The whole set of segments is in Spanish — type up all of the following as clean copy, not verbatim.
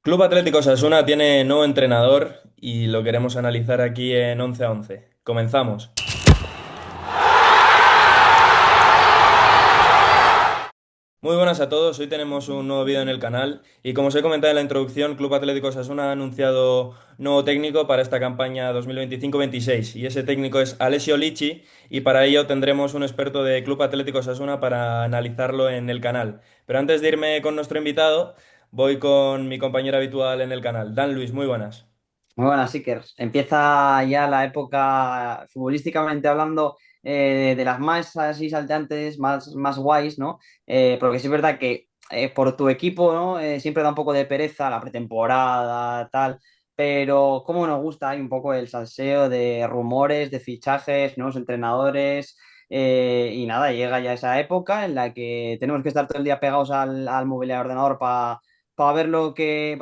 Club Atlético Osasuna tiene nuevo entrenador y lo queremos analizar aquí en 11 a 11. Comenzamos. Muy buenas a todos, hoy tenemos un nuevo vídeo en el canal y como os he comentado en la introducción, Club Atlético Osasuna ha anunciado nuevo técnico para esta campaña 2025-26 y ese técnico es Alessio Lici y para ello tendremos un experto de Club Atlético Osasuna para analizarlo en el canal. Pero antes de irme con nuestro invitado, voy con mi compañero habitual en el canal, Dan Luis, muy buenas. Muy buenas, Iker. Empieza ya la época, futbolísticamente hablando, de las más así saltantes, más guays, ¿no? Porque sí es verdad que por tu equipo, ¿no? Siempre da un poco de pereza la pretemporada, tal, pero como nos gusta, hay un poco el salseo de rumores, de fichajes, nuevos entrenadores, y nada, llega ya esa época en la que tenemos que estar todo el día pegados al móvil y al ordenador para ver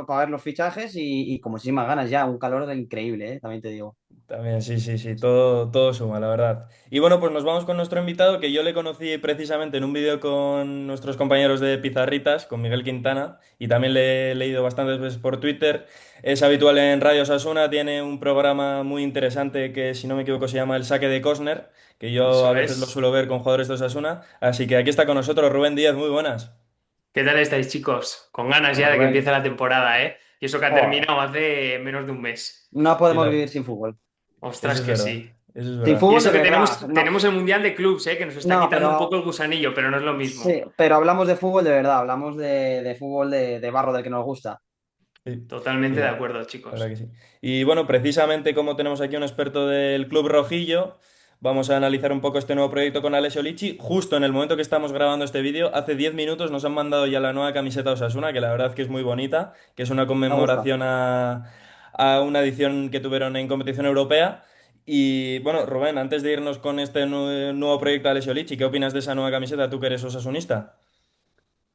para ver los fichajes y con muchísimas ganas ya, un calor increíble, también te digo. También, sí, sí, sí, todo suma, la verdad. Y bueno, pues nos vamos con nuestro invitado, que yo le conocí precisamente en un vídeo con nuestros compañeros de Pizarritas, con Miguel Quintana, y también le he leído bastantes veces por Twitter. Es habitual en Radio Osasuna, tiene un programa muy interesante que, si no me equivoco, se llama El Saque de Cosner, que yo a Eso veces lo es. suelo ver con jugadores de Osasuna. Así que aquí está con nosotros Rubén Díaz, muy buenas. ¿Qué tal estáis, chicos? Con ganas Hola, ya de que Rubén. empiece la temporada, ¿eh? Y eso que ha Joder, terminado hace menos de un mes. no Sí, podemos vivir sin fútbol. Ostras, eso es que verdad, sí. eso es Sin verdad. Y fútbol eso de que verdad. No, tenemos el Mundial de Clubs, ¿eh? Que nos está no, quitando un pero poco el gusanillo, pero no es lo mismo. sí, pero hablamos de fútbol de verdad, hablamos de fútbol de barro del que nos gusta. Sí, sí, Totalmente de la acuerdo, verdad que chicos. sí. Y bueno, precisamente como tenemos aquí un experto del Club Rojillo, vamos a analizar un poco este nuevo proyecto con Alessio Lici. Justo en el momento que estamos grabando este vídeo, hace 10 minutos nos han mandado ya la nueva camiseta Osasuna, que la verdad que es muy bonita, que es una Me gusta. conmemoración a una edición que tuvieron en competición europea. Y bueno, Rubén, antes de irnos con este nuevo proyecto de Alessio Lici, ¿qué opinas de esa nueva camiseta, tú que eres osasunista?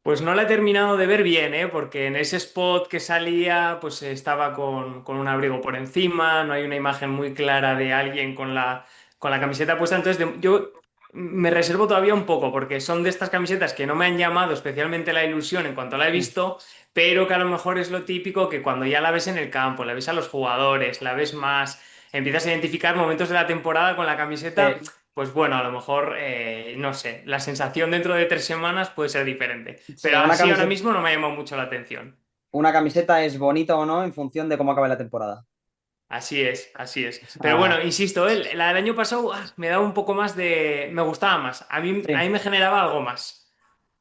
Pues no la he terminado de ver bien, ¿eh? Porque en ese spot que salía, pues estaba con un abrigo por encima, no hay una imagen muy clara de alguien con la camiseta puesta. Entonces, yo me reservo todavía un poco, porque son de estas camisetas que no me han llamado especialmente la ilusión en cuanto la he Mm. visto, pero que a lo mejor es lo típico que cuando ya la ves en el campo, la ves a los jugadores, la ves más, empiezas a identificar momentos de la temporada con la camiseta. Sí, Pues bueno, a lo mejor, no sé, la sensación dentro de 3 semanas puede ser diferente. sí, Pero así ahora mismo no me ha llamado mucho la atención. una camiseta es bonita o no en función de cómo acabe la temporada. Así es, así es. O Pero sea, bueno, insisto, la del año pasado me daba un poco más de... Me gustaba más. A sí. mí me generaba algo más.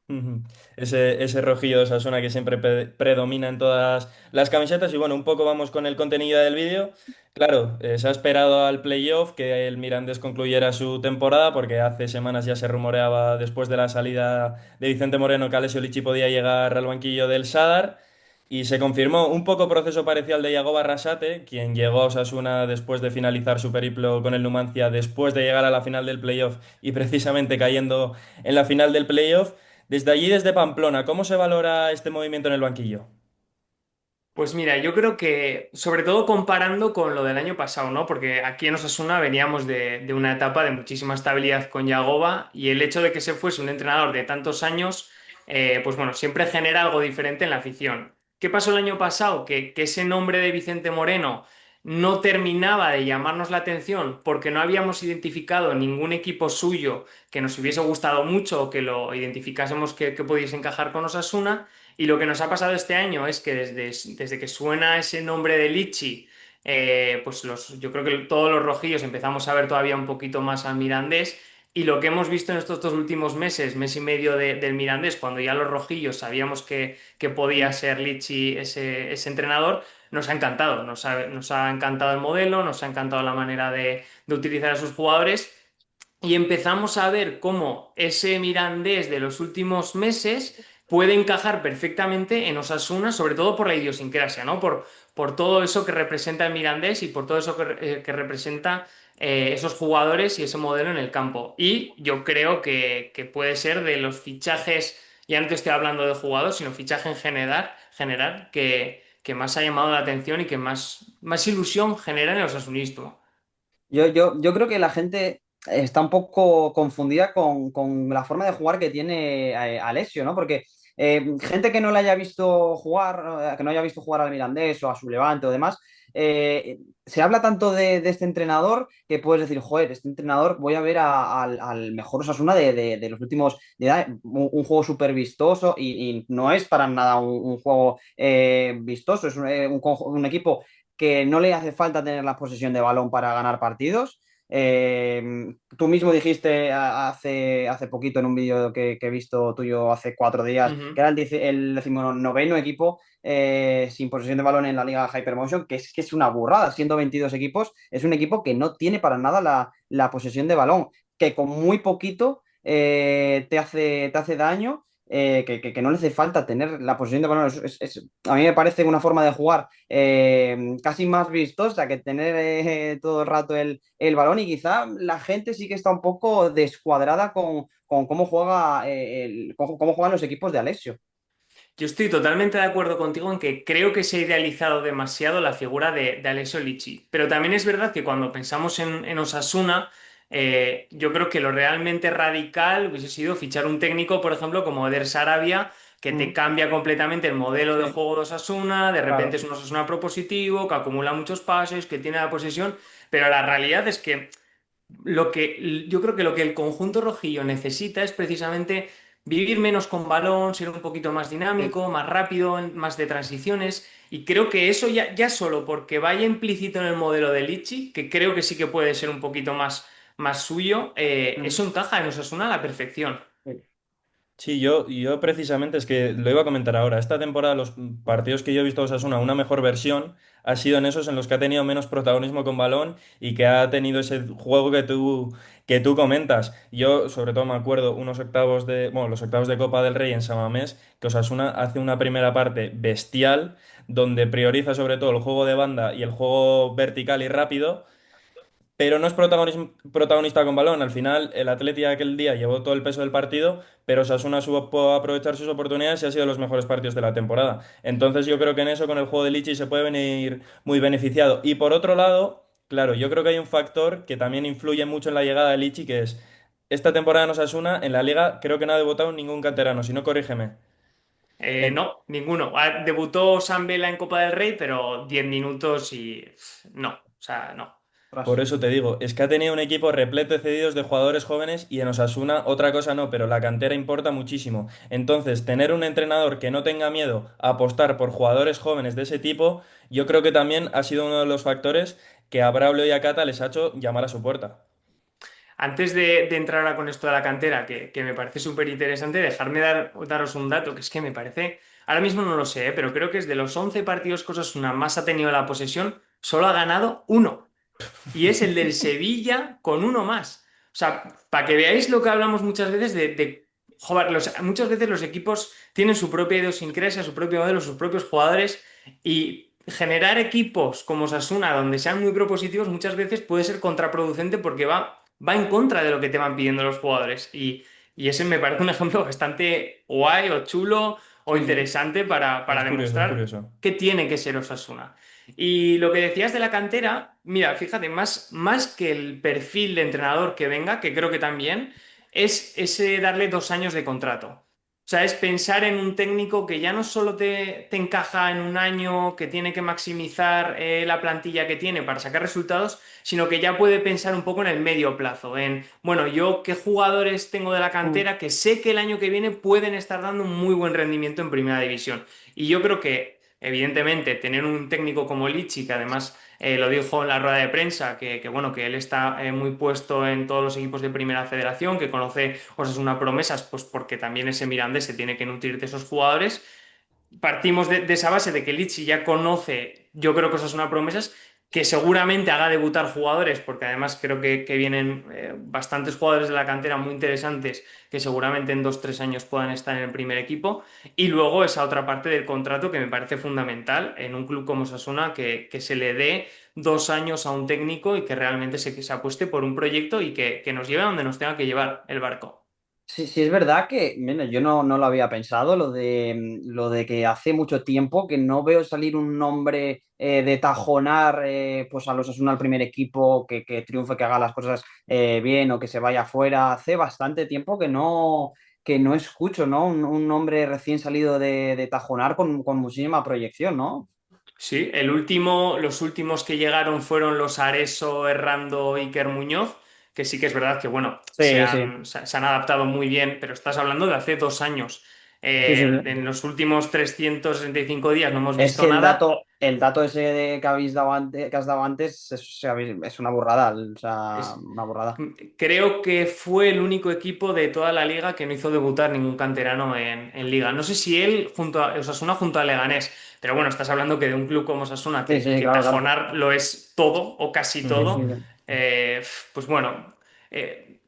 Ujú. Ese rojillo de Osasuna que siempre predomina en todas las camisetas. Y bueno, un poco vamos con el contenido del vídeo. Claro, se ha esperado al playoff que el Mirandés concluyera su temporada, porque hace semanas ya se rumoreaba después de la salida de Vicente Moreno que Alessio Lichi podía llegar al banquillo del Sadar. Y se confirmó un poco proceso parecido al de Yago Barrasate, quien llegó a Osasuna después de finalizar su periplo con el Numancia, después de llegar a la final del playoff y precisamente cayendo en la final del playoff. Desde allí, desde Pamplona, ¿cómo se valora este movimiento en el banquillo? Pues mira, yo creo que, sobre todo comparando con lo del año pasado, ¿no? Porque aquí en Osasuna veníamos de una etapa de muchísima estabilidad con Yagoba y el hecho de que se fuese un entrenador de tantos años, pues bueno, siempre genera algo diferente en la afición. ¿Qué pasó el año pasado? Que ese nombre de Vicente Moreno no terminaba de llamarnos la atención porque no habíamos identificado ningún equipo suyo que nos hubiese gustado mucho o que lo identificásemos que pudiese encajar con Osasuna. Y lo que nos ha pasado este año es que desde que suena ese nombre de Lichi, pues yo creo que todos los rojillos empezamos a ver todavía un poquito más al Mirandés. Y lo que hemos visto en estos 2 últimos meses, mes y medio del Mirandés, cuando ya los rojillos sabíamos que podía ser Lichi ese entrenador, nos ha encantado. Nos ha encantado el modelo, nos ha encantado la manera de utilizar a sus jugadores. Y empezamos a ver cómo ese Mirandés de los últimos meses puede encajar perfectamente en Osasuna, sobre todo por la idiosincrasia, ¿no? Por todo eso que representa el Mirandés y por todo eso que representa esos jugadores y ese modelo en el campo. Y yo creo que puede ser de los fichajes, ya no te estoy hablando de jugadores, sino fichaje en general que más ha llamado la atención y que más ilusión genera en el osasunismo. Yo creo que la gente está un poco confundida con la forma de jugar que tiene Alessio, ¿no? Porque Gente que no le haya visto jugar, que no haya visto jugar al Mirandés o a su Levante o demás, se habla tanto de este entrenador que puedes decir, joder, este entrenador voy a ver al mejor Osasuna de los últimos, un juego súper vistoso y no es para nada un juego vistoso, es un equipo que no le hace falta tener la posesión de balón para ganar partidos. Tú mismo dijiste hace poquito en un vídeo que he visto tuyo hace 4 días que Ujú. era el 19º equipo sin posesión de balón en la Liga Hypermotion, que es una burrada, siendo 22 equipos, es un equipo que no tiene para nada la posesión de balón, que con muy poquito te hace daño. Que no le hace falta tener la posesión de balón. A mí me parece una forma de jugar casi más vistosa que tener todo el rato el balón, y quizá la gente sí que está un poco descuadrada con cómo juegan los equipos de Alessio. Yo estoy totalmente de acuerdo contigo en que creo que se ha idealizado demasiado la figura de Alessio Lichi. Pero también es verdad que cuando pensamos en Osasuna, yo creo que lo realmente radical hubiese sido fichar un técnico, por ejemplo, como Eder Sarabia, que te Mm, cambia completamente el modelo de sí, juego de Osasuna, de repente claro. es un Osasuna propositivo, que acumula muchos pases, que tiene la posesión, pero la realidad es que yo creo que lo que el conjunto rojillo necesita es precisamente vivir menos con balón, ser un poquito más Sí. dinámico, más rápido, más de transiciones. Y creo que eso ya solo porque vaya implícito en el modelo de Lichi, que creo que sí que puede ser un poquito más suyo, Mm, eso encaja en Osasuna a la perfección. sí. Sí, yo precisamente es que lo iba a comentar ahora. Esta temporada los partidos que yo he visto de Osasuna, una mejor versión, ha sido en esos en los que ha tenido menos protagonismo con balón y que ha tenido ese juego que tú comentas. Yo sobre todo me acuerdo los octavos de Copa del Rey en San Mamés, que Osasuna hace una primera parte bestial, donde prioriza sobre todo el juego de banda y el juego vertical y rápido, pero no es protagonista con balón. Al final, el Atleti aquel día llevó todo el peso del partido, pero Osasuna supo aprovechar sus oportunidades y ha sido de los mejores partidos de la temporada. Entonces, yo creo que en eso, con el juego de Lichi, se puede venir muy beneficiado. Y por otro lado, claro, yo creo que hay un factor que también influye mucho en la llegada de Lichi, que es esta temporada en Osasuna, en la Liga, creo que no ha debutado ningún canterano, si no, corrígeme. En- No, ninguno. Debutó Sam Vela en Copa del Rey, pero 10 minutos y no, o sea, no. Ostras. Por eso te digo, es que ha tenido un equipo repleto de cedidos de jugadores jóvenes y en Osasuna otra cosa no, pero la cantera importa muchísimo. Entonces, tener un entrenador que no tenga miedo a apostar por jugadores jóvenes de ese tipo, yo creo que también ha sido uno de los factores que a Braulio y a Cata les ha hecho llamar a su puerta. Antes de entrar ahora con esto de la cantera, que me parece súper interesante, dejarme daros un dato, que es que me parece, ahora mismo no lo sé, pero creo que es de los 11 partidos que Osasuna más ha tenido la posesión, solo ha ganado uno, y es el del Sevilla con uno más. O sea, para que veáis lo que hablamos muchas veces joder, muchas veces los equipos tienen su propia idiosincrasia, su propio modelo, sus propios jugadores, y generar equipos como Osasuna, donde sean muy propositivos, muchas veces puede ser contraproducente porque va en contra de lo que te van pidiendo los jugadores. Y ese me parece un ejemplo bastante guay o chulo o Sí, sí. interesante para Es curioso, es demostrar curioso. qué tiene que ser Osasuna. Y lo que decías de la cantera, mira, fíjate, más que el perfil de entrenador que venga, que creo que también, es ese darle 2 años de contrato. O sea, es pensar en un técnico que ya no solo te encaja en un año, que tiene que maximizar la plantilla que tiene para sacar resultados, sino que ya puede pensar un poco en el medio plazo, en, bueno, yo qué jugadores tengo de la Mm. cantera que sé que el año que viene pueden estar dando un muy buen rendimiento en primera división. Y yo creo que, evidentemente, tener un técnico como Lichi, que además lo dijo en la rueda de prensa, bueno, que él está muy puesto en todos los equipos de primera federación, que conoce Osasuna promesas, pues porque también ese Mirandés se tiene que nutrir de esos jugadores. Partimos de esa base de que Lichi ya conoce, yo creo que Osasuna promesas, que seguramente haga debutar jugadores, porque además creo que vienen bastantes jugadores de la cantera muy interesantes que seguramente en 2, 3 años puedan estar en el primer equipo. Y luego esa otra parte del contrato que me parece fundamental en un club como Osasuna, que se le dé 2 años a un técnico y que realmente se apueste por un proyecto y que nos lleve a donde nos tenga que llevar el barco. Sí, sí, es verdad que, mira, yo no lo había pensado, lo de que hace mucho tiempo que no veo salir un nombre de tajonar pues a los Osasuna al primer equipo, que triunfe, que haga las cosas bien o que se vaya afuera. Hace bastante tiempo que no escucho, ¿no? Un hombre recién salido de Tajonar con muchísima proyección, ¿no? Sí, los últimos que llegaron fueron los Areso, Errando, Iker Muñoz, que sí que es verdad que, bueno, Sí, sí, se han adaptado muy bien, pero estás hablando de hace 2 años. sí, sí, sí. En los últimos 365 días no hemos Es visto que nada. el dato ese que habéis dado antes, que has dado antes es una burrada, o sea, Es, una burrada. Creo que fue el único equipo de toda la liga que no hizo debutar ningún canterano en liga. No sé si él junto a Osasuna junto a Leganés, pero bueno, estás hablando que de un club como Osasuna, Sí, sí, que claro, claro. Tajonar lo es todo o casi Sí, Ujú. todo, sí, sí. eh, pues bueno, eh,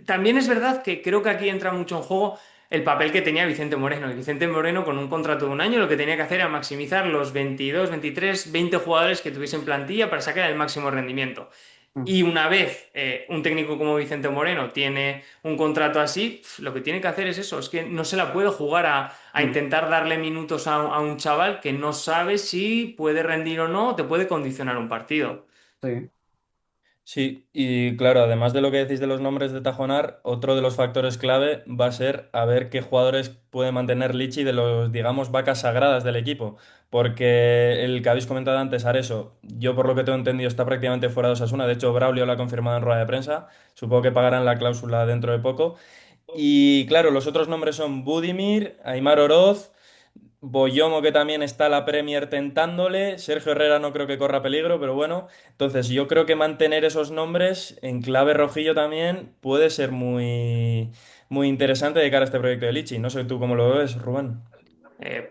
también es verdad que creo que aquí entra mucho en juego el papel que tenía Vicente Moreno. Y Vicente Moreno, con un contrato de un año, lo que tenía que hacer era maximizar los 22, 23, 20 jugadores que tuviese en plantilla para sacar el máximo rendimiento. Mm, Y una vez un técnico como Vicente Moreno tiene un contrato así, lo que tiene que hacer es eso, es que no se la puede jugar a mm, intentar darle minutos a un chaval que no sabe si puede rendir o no, o te puede condicionar un partido. sí. Sí, y claro, además de lo que decís de los nombres de Tajonar, otro de los factores clave va a ser a ver qué jugadores puede mantener Lichi de los, digamos, vacas sagradas del equipo. Porque el que habéis comentado antes, Areso, yo por lo que tengo entendido está prácticamente fuera de Osasuna. De hecho, Braulio lo ha confirmado en rueda de prensa. Supongo que pagarán la cláusula dentro de poco. Y claro, los otros nombres son Budimir, Aimar Oroz. Boyomo que también está la Premier tentándole. Sergio Herrera no creo que corra peligro, pero bueno. Entonces yo creo que mantener esos nombres en clave rojillo también puede ser muy, muy interesante de cara a este proyecto de Lichi. No sé tú cómo lo ves, Rubén.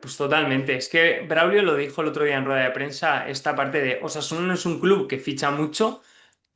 Pues totalmente. Es que Braulio lo dijo el otro día en rueda de prensa, esta parte de Osasuna no es un club que ficha mucho,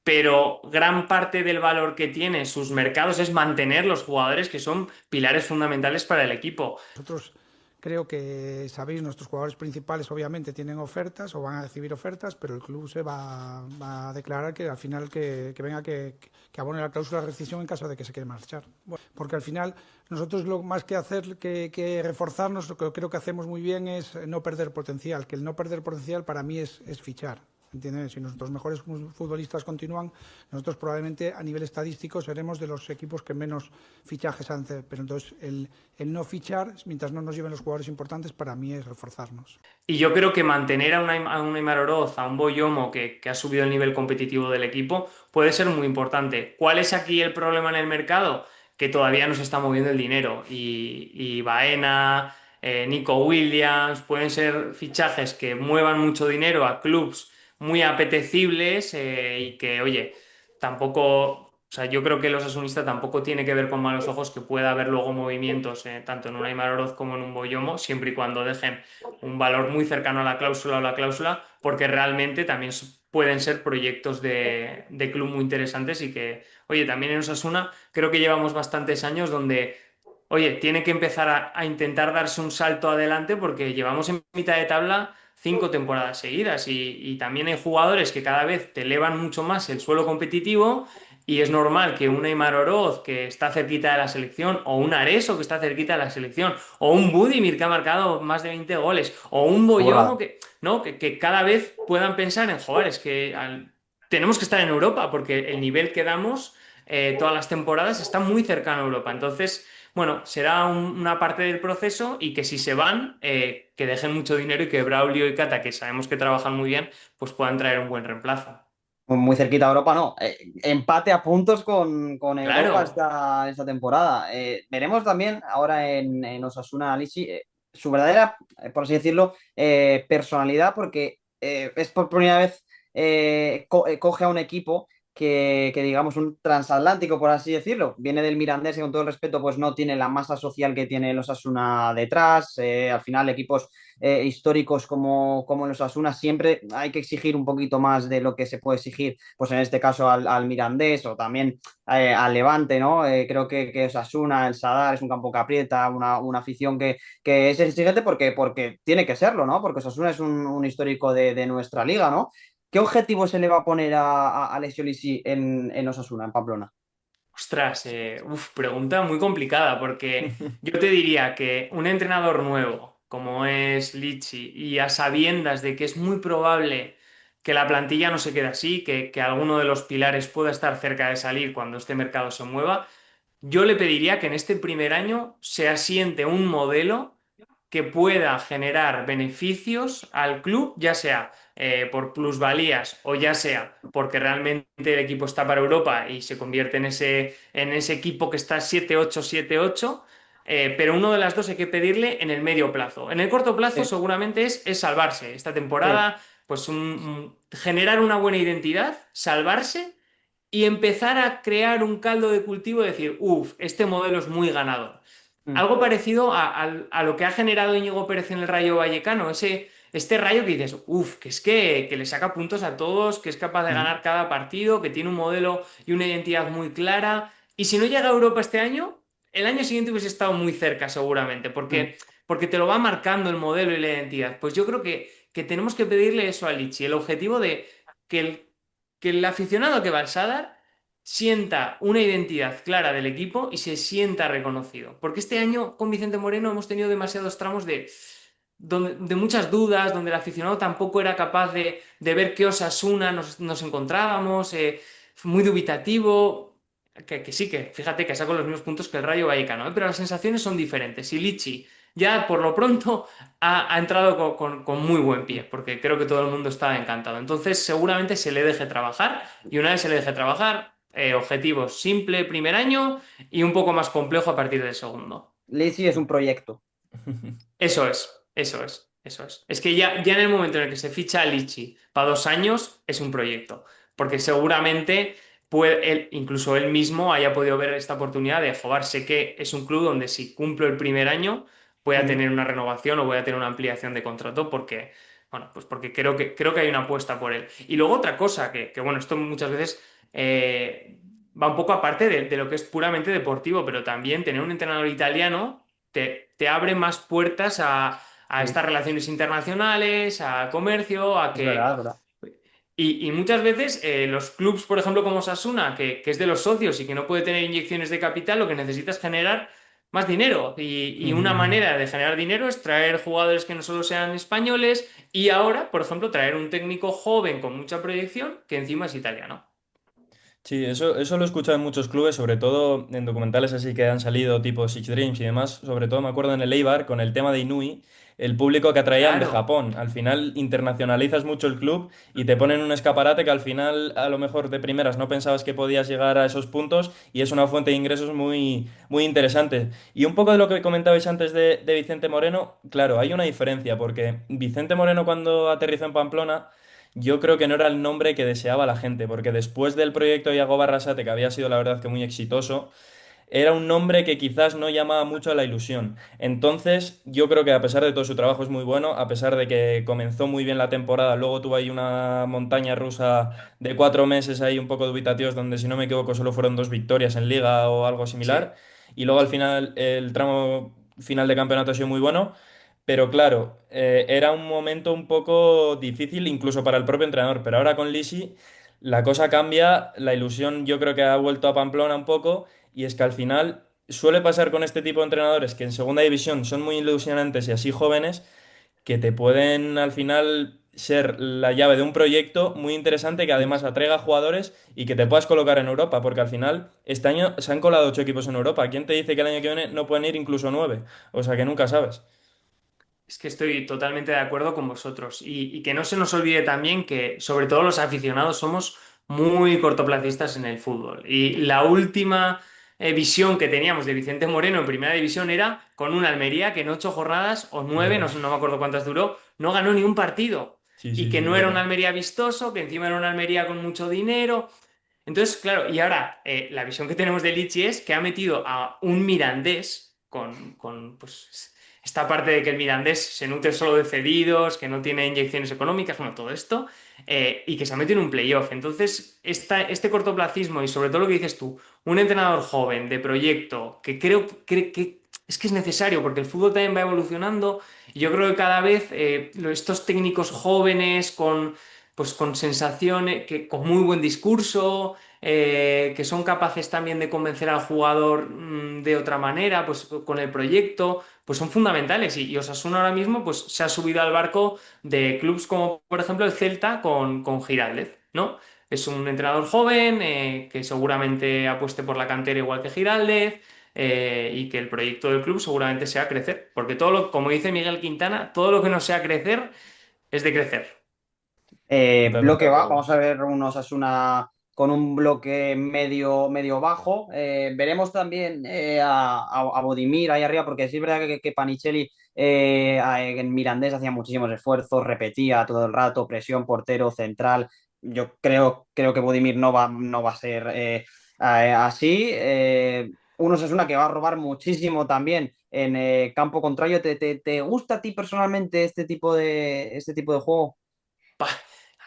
pero gran parte del valor que tiene sus mercados es mantener los jugadores que son pilares fundamentales para el equipo. Nosotros creo que sabéis, nuestros jugadores principales obviamente tienen ofertas o van a recibir ofertas, pero el club va a declarar que al final que venga que abone la cláusula de rescisión en caso de que se quiera marchar. Bueno, porque al final nosotros lo más que hacer que reforzarnos, lo que creo que hacemos muy bien es no perder potencial, que el no perder potencial para mí es fichar. ¿Entiendes? Si nuestros mejores futbolistas continúan, nosotros probablemente a nivel estadístico seremos de los equipos que menos fichajes hacen. Pero entonces el no fichar, mientras no nos lleven los jugadores importantes, para mí es reforzarnos. Y yo creo que mantener a un Aimar Oroz, a un Boyomo que ha subido el nivel competitivo del equipo, puede ser muy importante. ¿Cuál es aquí el problema en el mercado? Que todavía no se está moviendo el dinero. Y Baena, Nico Williams, pueden ser fichajes que muevan mucho dinero a clubs muy apetecibles y que, oye, tampoco. O sea, yo creo que los asunistas tampoco tiene que ver con malos ojos que pueda haber luego movimientos tanto en un Aimar Oroz como en un Boyomo, siempre y cuando dejen un valor muy cercano a la cláusula o la cláusula, porque realmente también pueden ser proyectos de club muy interesantes y que, oye, también en Osasuna creo que llevamos bastantes años donde, oye, tiene que empezar a intentar darse un salto adelante porque llevamos en mitad de tabla 5 temporadas seguidas y también hay jugadores que cada vez te elevan mucho más el suelo competitivo y es normal que un Aimar Oroz que está cerquita de la selección, o un Areso que está cerquita de la selección, o un Budimir que ha marcado más de 20 goles, o un Una Boyomo burrada. que, ¿no? Que cada vez puedan pensar en, joder, es que tenemos que estar en Europa porque el nivel que damos todas las temporadas está muy cercano a Europa. Entonces, bueno, será una parte del proceso y que si se van, que dejen mucho dinero y que Braulio y Cata, que sabemos que trabajan muy bien, pues puedan traer un buen reemplazo. Muy cerquita a Europa, no. Empate a puntos con Europa Claro. esta temporada. Veremos también ahora en Osasuna Alici su verdadera, por así decirlo, personalidad, porque es por primera vez coge a un equipo digamos, un transatlántico, por así decirlo. Viene del Mirandés y con todo el respeto, pues no tiene la masa social que tiene el Osasuna detrás. Al final, equipos históricos como los Asuna, siempre hay que exigir un poquito más de lo que se puede exigir, pues en este caso al Mirandés o también al Levante, ¿no? Creo que Osasuna, el Sadar es un campo que aprieta, una afición que es exigente porque tiene que serlo, ¿no? Porque Osasuna es un histórico de nuestra liga, ¿no? ¿Qué objetivo se le va a poner a Alessio Lisi en Osasuna, en Pamplona? Ostras, pregunta muy complicada porque yo te diría que un entrenador nuevo como es Lichi y a sabiendas de que es muy probable que la plantilla no se quede así, que alguno de los pilares pueda estar cerca de salir cuando este mercado se mueva, yo le pediría que en este primer año se asiente un modelo que pueda generar beneficios al club, ya sea por plusvalías o ya sea porque realmente el equipo está para Europa y se convierte en ese equipo que está 7-8, 7-8. Pero uno de las dos hay que pedirle en el medio plazo. En el corto plazo Sí, seguramente es salvarse. Esta sí. temporada, pues generar una buena identidad, salvarse y empezar a crear un caldo de cultivo y decir, uff, este modelo es muy ganador. Mm, Algo parecido a lo que ha generado Íñigo Pérez en el Rayo Vallecano, este Rayo que dices, uff, que le saca puntos a todos, que es capaz de mm, ganar cada partido, que tiene un modelo y una identidad muy clara. Y si no llega a Europa este año, el año siguiente hubiese estado muy cerca seguramente, mm. porque te lo va marcando el modelo y la identidad. Pues yo creo que tenemos que pedirle eso a Lichi, el objetivo de que el aficionado que va al Sadar sienta una identidad clara del equipo y se sienta reconocido. Porque este año con Vicente Moreno hemos tenido demasiados tramos de muchas dudas, donde el aficionado tampoco era capaz de ver qué Osasuna nos encontrábamos, muy dubitativo. Que sí, que fíjate que sacó los mismos puntos que el Rayo Vallecano, ¿eh? Pero las sensaciones son diferentes. Y Lichi ya por lo pronto ha entrado con muy buen pie, porque creo que todo el mundo está encantado. Entonces seguramente se le deje trabajar y una vez se le deje trabajar, objetivos simple primer año y un poco más complejo a partir del segundo. Lizzy es un proyecto. Eso es, eso es, eso es. Es que ya en el momento en el que se ficha a Lichi para 2 años es un proyecto, porque seguramente incluso él mismo haya podido ver esta oportunidad de jugar. Sé que es un club donde si cumplo el primer año voy a Mm. tener una renovación o voy a tener una ampliación de contrato porque, bueno, pues porque creo que hay una apuesta por él. Y luego otra cosa, bueno, esto muchas veces va un poco aparte de lo que es puramente deportivo, pero también tener un entrenador italiano te abre más puertas a Sí, estas relaciones internacionales, a comercio, a es verdad, que... es verdad. Y muchas veces los clubs, por ejemplo, como Sasuna, que es de los socios y que no puede tener inyecciones de capital, lo que necesita es generar más dinero. Y una manera de generar dinero es traer jugadores que no solo sean españoles y ahora, por ejemplo, traer un técnico joven con mucha proyección que encima es italiano. Sí, eso lo he escuchado en muchos clubes, sobre todo en documentales así que han salido, tipo Six Dreams y demás. Sobre todo me acuerdo en el Eibar con el tema de Inui, el público que atraían de Claro. Japón. Al final internacionalizas mucho el club y te ponen un escaparate que al final a lo mejor de primeras no pensabas que podías llegar a esos puntos y es una fuente de ingresos muy, muy interesante. Y un poco de lo que comentabais antes de Vicente Moreno, claro, hay una diferencia porque Vicente Moreno cuando aterrizó en Pamplona yo creo que no era el nombre que deseaba la gente, porque después del proyecto Yago Barrasate, que había sido la verdad que muy exitoso, era un nombre que quizás no llamaba mucho a la ilusión. Entonces, yo creo que a pesar de todo su trabajo es muy bueno, a pesar de que comenzó muy bien la temporada, luego tuvo ahí una montaña rusa de 4 meses ahí un poco dubitativos, donde si no me equivoco solo fueron 2 victorias en liga o algo Sí. similar, y luego al final el tramo final de campeonato ha sido muy bueno. Pero claro, era un momento un poco difícil incluso para el propio entrenador, pero ahora con Lisi la cosa cambia, la ilusión yo creo que ha vuelto a Pamplona un poco y es que al final suele pasar con este tipo de entrenadores que en segunda división son muy ilusionantes y así jóvenes que te pueden al final ser la llave de un proyecto muy interesante que además atraiga jugadores y que te puedas colocar en Europa, porque al final este año se han colado 8 equipos en Europa. ¿Quién te dice que el año que viene no pueden ir incluso 9? O sea que nunca sabes. Es que estoy totalmente de acuerdo con vosotros y que no se nos olvide también que sobre todo los aficionados somos muy cortoplacistas en el fútbol. Y la última visión que teníamos de Vicente Moreno en Primera División era con una Almería que en 8 jornadas o nueve, Buah. no me acuerdo cuántas duró, no ganó ni un partido. Sí, Y sí, que sí, no era una brutal. Almería vistoso, que encima era una Almería con mucho dinero. Entonces, claro, y ahora la visión que tenemos de Lichi es que ha metido a un Mirandés pues, esta parte de que el Mirandés se nutre solo de cedidos, que no tiene inyecciones económicas, bueno, todo esto, y que se ha metido en un playoff. Entonces, este cortoplacismo y sobre todo lo que dices tú, un entrenador joven de proyecto que creo que es que es necesario porque el fútbol también va evolucionando y yo creo que cada vez estos técnicos jóvenes con sensaciones, con muy buen discurso, que son capaces también de convencer al jugador de otra manera, pues con el proyecto, pues son fundamentales. Y Osasuna ahora mismo pues, se ha subido al barco de clubes como, por ejemplo, el Celta con Giraldez, ¿no? Es un entrenador joven que seguramente apueste por la cantera igual que Giraldez y que el proyecto del club seguramente sea crecer. Porque todo lo, como dice Miguel Quintana, todo lo que no sea crecer es de crecer. Totalmente Bloque de va, acuerdo. vamos a ver un Osasuna con un bloque medio bajo. Veremos también a Budimir ahí arriba, porque sí es verdad que Panicelli en Mirandés hacía muchísimos esfuerzos, repetía todo el rato, presión, portero, central. Yo creo que Budimir no va a ser así. Un Osasuna que va a robar muchísimo también en campo contrario. ¿Te gusta a ti personalmente este tipo de juego? Pah,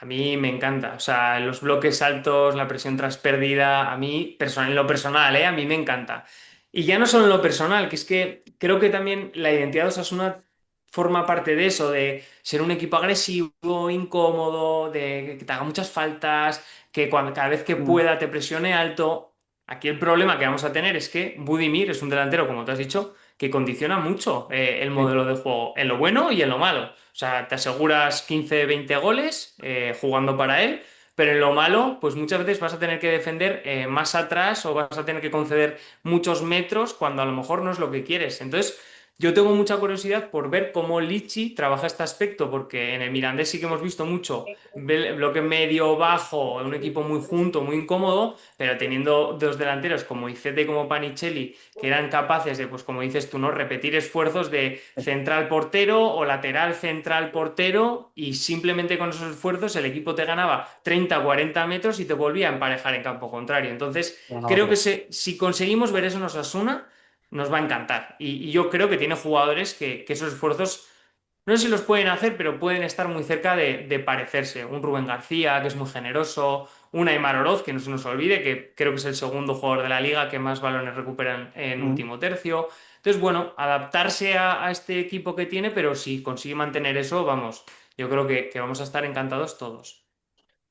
a mí me encanta. O sea, los bloques altos, la presión tras pérdida, a mí, en lo personal, a mí me encanta. Y ya no solo en lo personal, que es que creo que también la identidad de Osasuna forma parte de eso, de ser un equipo agresivo, incómodo, de que te haga muchas faltas, que cada vez que Mm. pueda te presione alto. Aquí el problema que vamos a tener es que Budimir es un delantero, como te has dicho, que condiciona mucho el Sí. modelo de juego, en lo bueno y en lo malo. O sea, te aseguras 15, 20 goles jugando para él, pero en lo malo, pues muchas veces vas a tener que defender más atrás o vas a tener que conceder muchos metros cuando a lo mejor no es lo que quieres. Entonces, yo tengo mucha curiosidad por ver cómo Lichi trabaja este aspecto, porque en el Mirandés sí que hemos visto mucho bloque medio bajo, un equipo muy junto, muy incómodo, pero teniendo dos delanteros como Icete y como Panicelli, que eran capaces de, pues como dices tú, ¿no? Repetir esfuerzos de central portero o lateral central portero y simplemente con esos esfuerzos el equipo te ganaba 30, 40 metros y te volvía a emparejar en campo contrario. Entonces, creo que si conseguimos ver eso en Osasuna, nos va a encantar. Y yo creo que tiene jugadores que esos esfuerzos, no sé si los pueden hacer, pero pueden estar muy cerca de parecerse. Un Rubén García, que es muy generoso, un Aimar Oroz, que no se nos olvide, que creo que es el segundo jugador de la liga que más balones recupera en Mm. último tercio. Entonces, bueno, adaptarse a este equipo que tiene, pero si consigue mantener eso, vamos, yo creo que vamos a estar encantados todos.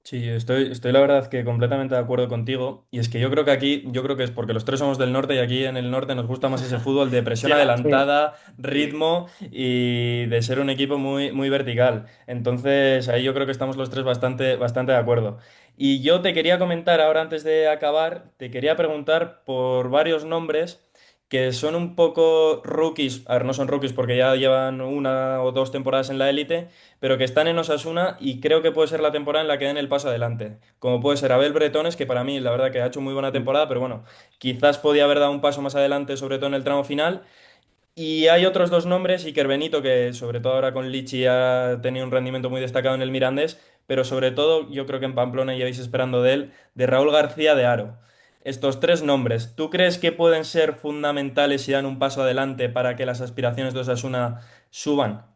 Sí, estoy la verdad que completamente de acuerdo contigo. Y es que yo creo que aquí, yo creo que es porque los tres somos del norte y aquí en el norte nos gusta más ese fútbol de presión Ya. Sí. adelantada, ritmo y de ser un equipo muy, muy vertical. Entonces ahí yo creo que estamos los tres bastante de acuerdo. Y yo te quería comentar ahora antes de acabar, te quería preguntar por varios nombres que son un poco rookies. A ver, no son rookies porque ya llevan una o dos temporadas en la élite, pero que están en Osasuna y creo que puede ser la temporada en la que den el paso adelante. Como puede ser Abel Bretones, que para mí la verdad que ha hecho muy buena temporada, pero bueno, quizás podía haber dado un paso más adelante, sobre todo en el tramo final. Y hay otros dos nombres, Iker Benito, que sobre todo ahora con Lichi ha tenido un rendimiento muy destacado en el Mirandés, pero sobre todo yo creo que en Pamplona lleváis esperando de él, de Raúl García de Aro. Estos tres nombres, ¿tú crees que pueden ser fundamentales y dan un paso adelante para que las aspiraciones de Osasuna suban?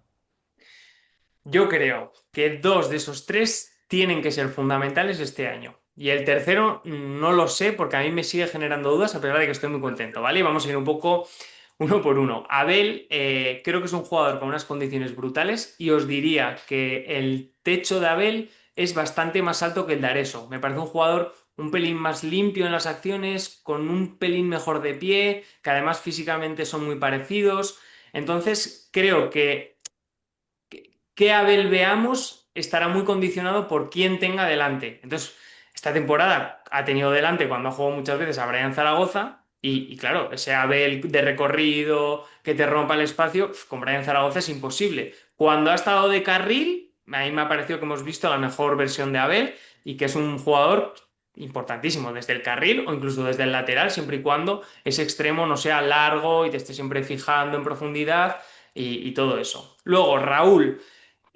Yo creo que dos de esos tres tienen que ser fundamentales este año. Y el tercero no lo sé porque a mí me sigue generando dudas a pesar de que estoy muy contento, ¿vale? Vamos a ir un poco uno por uno. Abel creo que es un jugador con unas condiciones brutales y os diría que el techo de Abel es bastante más alto que el de Areso. Me parece un jugador un pelín más limpio en las acciones, con un pelín mejor de pie, que además físicamente son muy parecidos. Entonces creo que Abel veamos estará muy condicionado por quién tenga delante. Entonces, esta temporada ha tenido delante cuando ha jugado muchas veces a Brian Zaragoza y claro, ese Abel de recorrido que te rompa el espacio, con Brian Zaragoza es imposible. Cuando ha estado de carril, a mí me ha parecido que hemos visto la mejor versión de Abel y que es un jugador importantísimo desde el carril o incluso desde el lateral, siempre y cuando ese extremo no sea largo y te esté siempre fijando en profundidad y todo eso. Luego, Raúl.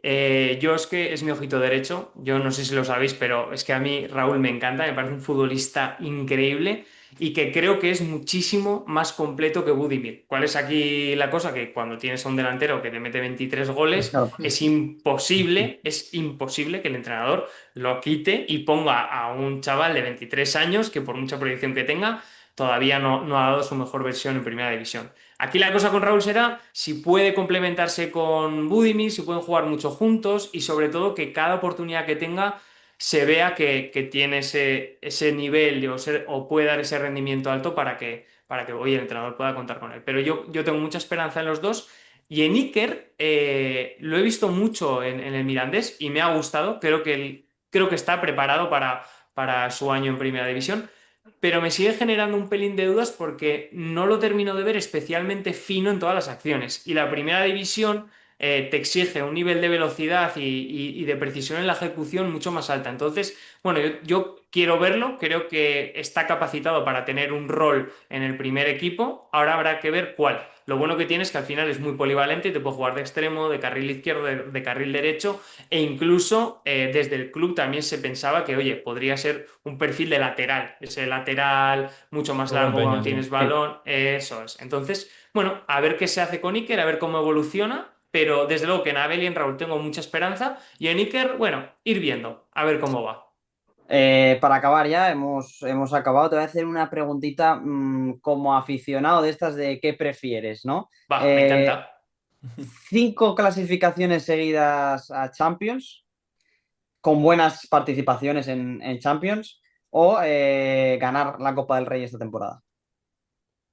Yo es que es mi ojito derecho, yo no sé si lo sabéis, pero es que a mí Raúl me encanta, me parece un futbolista increíble y que creo que es muchísimo más completo que Budimir. ¿Cuál es aquí la cosa? Que cuando tienes a un delantero que te mete 23 goles, Claro. es imposible que el entrenador lo quite y ponga a un chaval de 23 años que por mucha proyección que tenga, todavía no ha dado su mejor versión en primera división. Aquí la cosa con Raúl será si puede complementarse con Budimir, si pueden jugar mucho juntos y sobre todo que cada oportunidad que tenga se vea que tiene ese nivel o puede dar ese rendimiento alto para que hoy el entrenador pueda contar con él. Pero yo tengo mucha esperanza en los dos. Y en Iker lo he visto mucho en el Mirandés y me ha gustado. Creo que está preparado para su año en Primera División, pero me sigue generando un pelín de dudas porque no lo termino de ver especialmente fino en todas las acciones. Y la Primera División te exige un nivel de velocidad y de precisión en la ejecución mucho más alta. Entonces, bueno, yo quiero verlo, creo que está capacitado para tener un rol en el primer equipo, ahora habrá que ver cuál. Lo bueno que tiene es que al final es muy polivalente y te puede jugar de extremo, de carril izquierdo, de carril derecho e incluso desde el club también se pensaba que, oye, podría ser un perfil de lateral, ese lateral mucho más Juego largo cuando empeño, sí. tienes Sí. balón, eso es. Entonces, bueno, a ver qué se hace con Iker, a ver cómo evoluciona, pero desde luego que en Abel y en Raúl tengo mucha esperanza y en Iker, bueno, ir viendo, a ver cómo va. Para acabar ya, hemos acabado. Te voy a hacer una preguntita como aficionado de estas de qué prefieres, ¿no? Va, me Eh, encanta. 5 clasificaciones seguidas a Champions, con buenas participaciones en Champions, o ganar la Copa del Rey esta temporada.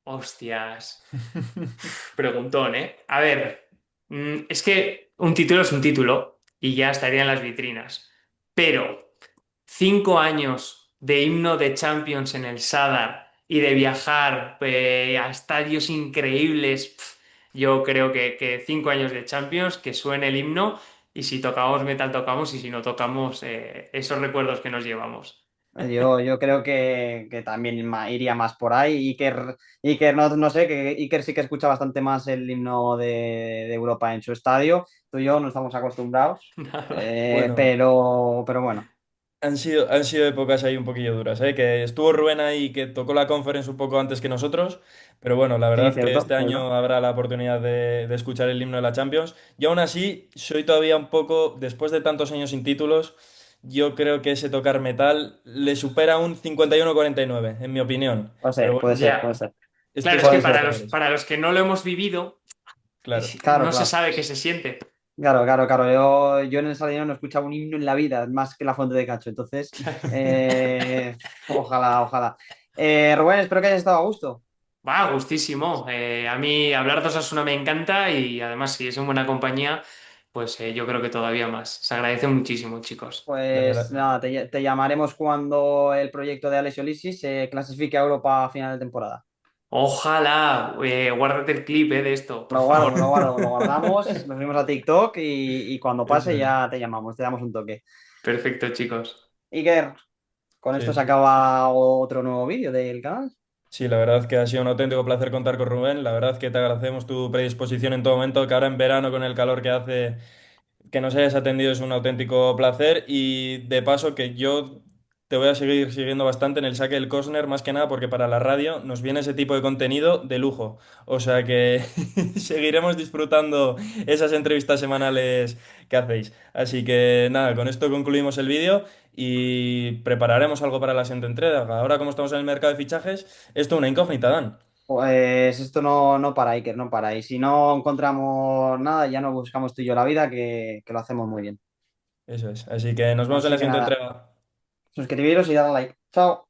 Hostias. Preguntón, ¿eh? A ver, es que un título es un título y ya estaría en las vitrinas. Pero 5 años de himno de Champions en el Sadar y de viajar a estadios increíbles, yo creo que 5 años de Champions, que suene el himno y si tocamos metal tocamos y si no tocamos esos recuerdos que nos llevamos. Yo creo que también iría más por ahí. Iker no sé, que Iker sí que escucha bastante más el himno de Europa en su estadio. Tú y yo no estamos acostumbrados, Nada. Bueno. pero bueno, Han sido épocas ahí un poquillo duras, ¿eh? Que estuvo Rubén ahí, que tocó la Conference un poco antes que nosotros, pero bueno, la sí, verdad que cierto, este cierto. año habrá la oportunidad de escuchar el himno de la Champions. Yo aún así soy todavía un poco, después de tantos años sin títulos, yo creo que ese tocar metal le supera un 51-49, en mi opinión. Puede Pero ser, bueno, puede ser, puede Ya. ser, Claro, esto es que puede son para ser. los, colores. para los que no lo hemos vivido, Claro. Claro, no se claro. sabe qué se siente. Claro, claro, claro. Yo en el Sardinero no he escuchado un himno en la vida, más que la Fuente de Cacho. Entonces, ojalá, ojalá. Rubén, espero que hayas estado a gusto. Va, gustísimo. A mí hablar de Osasuna me encanta y además si es en buena compañía, pues yo creo que todavía más. Se agradece muchísimo, chicos. De Pues verdad. nada, te llamaremos cuando el proyecto de Alessio Lisi se clasifique a Europa a final de temporada. Ojalá, guárdate el clip, de esto, por Lo guardo, favor. me lo guardo, lo guardamos, nos vemos a TikTok y cuando Eso pase es. ya te llamamos, te damos un toque. Perfecto, chicos. Iker, con esto se Sí. acaba otro nuevo vídeo del canal. Sí, la verdad que ha sido un auténtico placer contar con Rubén. La verdad que te agradecemos tu predisposición en todo momento, que ahora en verano con el calor que hace, que nos hayas atendido es un auténtico placer. Y de paso que yo te voy a seguir siguiendo bastante en el saque del Cosner, más que nada porque para la radio nos viene ese tipo de contenido de lujo. O sea que seguiremos disfrutando esas entrevistas semanales que hacéis. Así que nada, con esto concluimos el vídeo y prepararemos algo para la siguiente entrega. Ahora como estamos en el mercado de fichajes, esto es una incógnita, Dan. Pues esto no para, Iker, no para. Y si no encontramos nada, ya nos buscamos tú y yo la vida, que lo hacemos muy bien. Eso es. Así que nos vemos en Así la que siguiente nada, entrega. suscribiros y darle like. Chao.